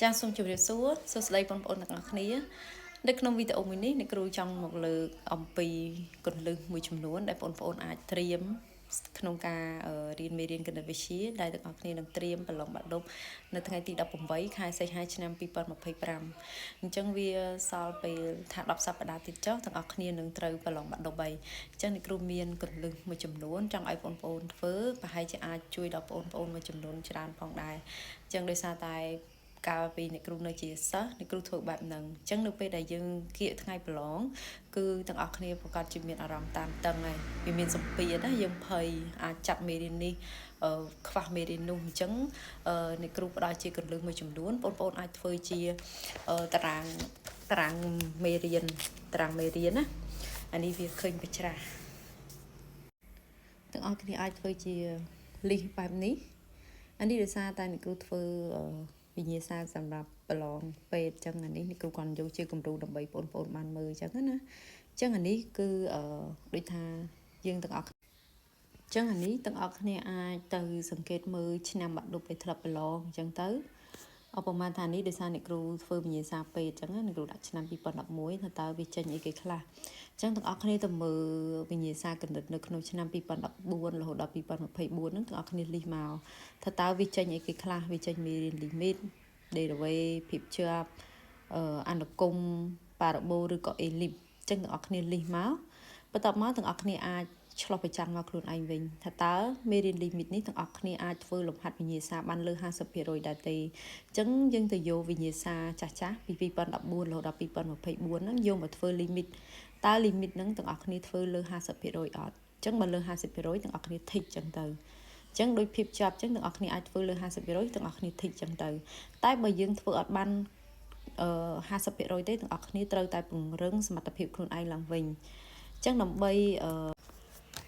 ចាសសូមជម្រាបសួរសួស្តីបងប្អូនទាំងអស់គ្នានៅក្នុងវីដេអូមួយនេះអ្នកគ្រូចង់មកលើកអំពីគន្លឹះមួយចំនួនដែលបងប្អូនអាចត្រៀមក្នុងការរៀនមេរៀនគណិតវិទ្យាដែលទាំងអស់គ្នានឹងត្រៀមប្រឡងបាក់ឌុបនៅថ្ងៃទី18ខែសីហាឆ្នាំ2025អញ្ចឹងវាសល់ពេលថា10សប្តាហ៍ទៀតចុះទាំងអស់គ្នានឹងត្រូវប្រឡងបាក់ឌុប3អញ្ចឹងអ្នកគ្រូមានគន្លឹះមួយចំនួនចង់ឲ្យបងប្អូនធ្វើប្រហែលជាអាចជួយដល់បងប្អូនមួយចំនួនច្រើនផងដែរអញ្ចឹងដោយសារតែកាលពីអ្នកគ្រូនៅជាសិស្សអ្នកគ្រូធ្វើបែបហ្នឹងអញ្ចឹងនៅពេលដែលយើងគៀកថ្ងៃប្រឡងគឺទាំងអស់គ្នាប្រកាសជាមានអារម្មណ៍តានតឹងហើយវាមានសម្ពាធណាយើងភ័យអាចចាប់មេរៀននេះខ្វះមេរៀននោះអញ្ចឹងអ្នកគ្រូផ្ដល់ជាគន្លឹះមួយចំនួនបងប្អូនអាចធ្វើជាតារាងមេរៀនណាអានេះវាឃើញបច្រាស់ទាំងអស់គ្នាអាចធ្វើជា list បែបនេះអានេះដោយសារតែអ្នកគ្រូធ្វើវិញ្ញាសាសម្រាប់ប្រឡងពេទ្យអញ្ចឹងអានេះអ្នកគ្រូគាត់យកជាគំរូដើម្បីបងប្អូនបានមើលអញ្ចឹងណាអញ្ចឹងអានេះគឺដូចថាយើងទាំងអស់អញ្ចឹងអានេះទាំងអស់គ្នាអាចទៅសង្កេតមើលឆ្នាំបាក់ឌុបដែលធ្លាប់ប្រឡងអញ្ចឹងទៅឧបមាថានេះដោយសារអ្នកគ្រូធ្វើវិញ្ញាសាពេទ្យអញ្ចឹងអ្នកគ្រូដាក់ឆ្នាំ2011ថាតើវាចេញអីគេខ្លះអញ្ចឹងទាំងអស់គ្នាទៅមើលវិញ្ញាសាគណិតនៅក្នុងឆ្នាំ2014រហូតដល់2024ហ្នឹងទាំងអស់គ្នាលីសមកថាតើវាចេញអីគេខ្លះវាចេញមេរៀន limit derivative ភាពជាប់អនុគមប៉ារ៉ាបូលឬក៏ ellipse អញ្ចឹងទាំងអស់គ្នាលីសមកបន្ទាប់មកទាំងអស់គ្នាអាចឆ្លោះប្រចាំមកខ្លួនឯងវិញថាតើមេរៀន limit នេះទាំងអស់គ្នាអាចធ្វើលំហាត់វិញ្ញាសាបានលើ 50% ដែរទេអញ្ចឹងយើងទៅយកវិញ្ញាសាចាស់ពី2014រហូតដល់2024ហ្នឹងយកមកធ្វើ limit តើ limit ហ្នឹងទាំងអស់គ្នាធ្វើលើ 50% អត់អញ្ចឹងបើលើ 50% ទាំងអស់គ្នា tick អញ្ចឹងទៅអញ្ចឹងដោយភាពជាប់អញ្ចឹងទាំងអស់គ្នាអាចធ្វើលើ 50% ទាំងអស់គ្នា tick អញ្ចឹងទៅតែបើយើងធ្វើអត់បាន50% ទេទាំងអស់គ្នាត្រូវតែពង្រឹងសមត្ថភាពខ្លួនឯងឡើងវិញអញ្ចឹងដើម្បី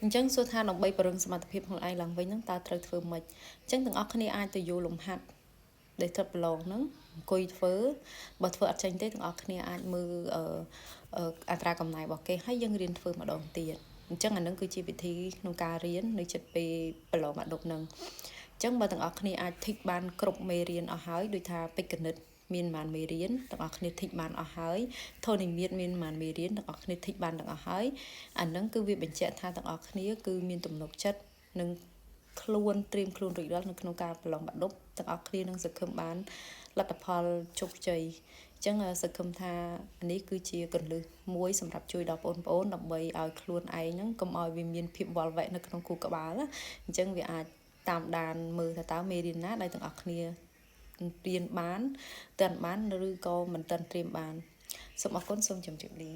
អញ្ចឹងសួរថាដើម្បីពង្រឹងសមត្ថភាពខ្លួនឯងឡើងវិញហ្នឹងតើត្រូវធ្វើម៉េចអញ្ចឹងទាំងអស់គ្នាអាចទៅយកលំហាត់ដែលត្រូវប្រឡងហ្នឹងអង្គុយធ្វើបើធ្វើអត់ចេញទេទាំងអស់គ្នាអាចមើលអត្រាកំណែរបស់គេហើយយើងរៀនធ្វើម្ដងទៀតអញ្ចឹងអានឹងគឺជាវិធីក្នុងការរៀននៅចិត្តពេលប្រឡងបាក់ឌុបហ្នឹងអញ្ចឹងបើទាំងអស់គ្នាអាចធីកបានគ្រប់មេរៀនអស់ហើយដូចថាពេជ្រគណិតមានប៉ុន្មានមេរៀនទាំងអស់គ្នាធីកបានអស់ហើយធននិមិត្តមានប៉ុន្មានមេរៀនទាំងអស់គ្នាធីកបានទាំងអស់ហើយអានឹងគឺវាបញ្ជាក់ថាទាំងអស់គ្នាគឺមានទំនុកចិត្តនិងខ្លួនត្រៀមខ្លួនរួចរាល់នៅក្នុងការប្រឡងបាក់ឌុបទាំងអស់គ្នានឹងសង្ឃឹមបានលទ្ធផលជោគជ័យអញ្ចឹងសង្ឃឹមថានេះគឺជាគន្លឹះមួយសម្រាប់ជួយដល់បងប្អូនដើម្បីឲ្យខ្លួនឯងហ្នឹងកុំឲ្យវាមានភាពវល់វែកនៅក្នុងខួរក្បាលណាអញ្ចឹងវាអាចតាមដានមើលថាតើមេរៀនណាដែលទាំងអស់គ្នារៀនបានទាន់បានឬក៏មិនទាន់ត្រៀមបានសូមអរគុណសូមជម្រាបលា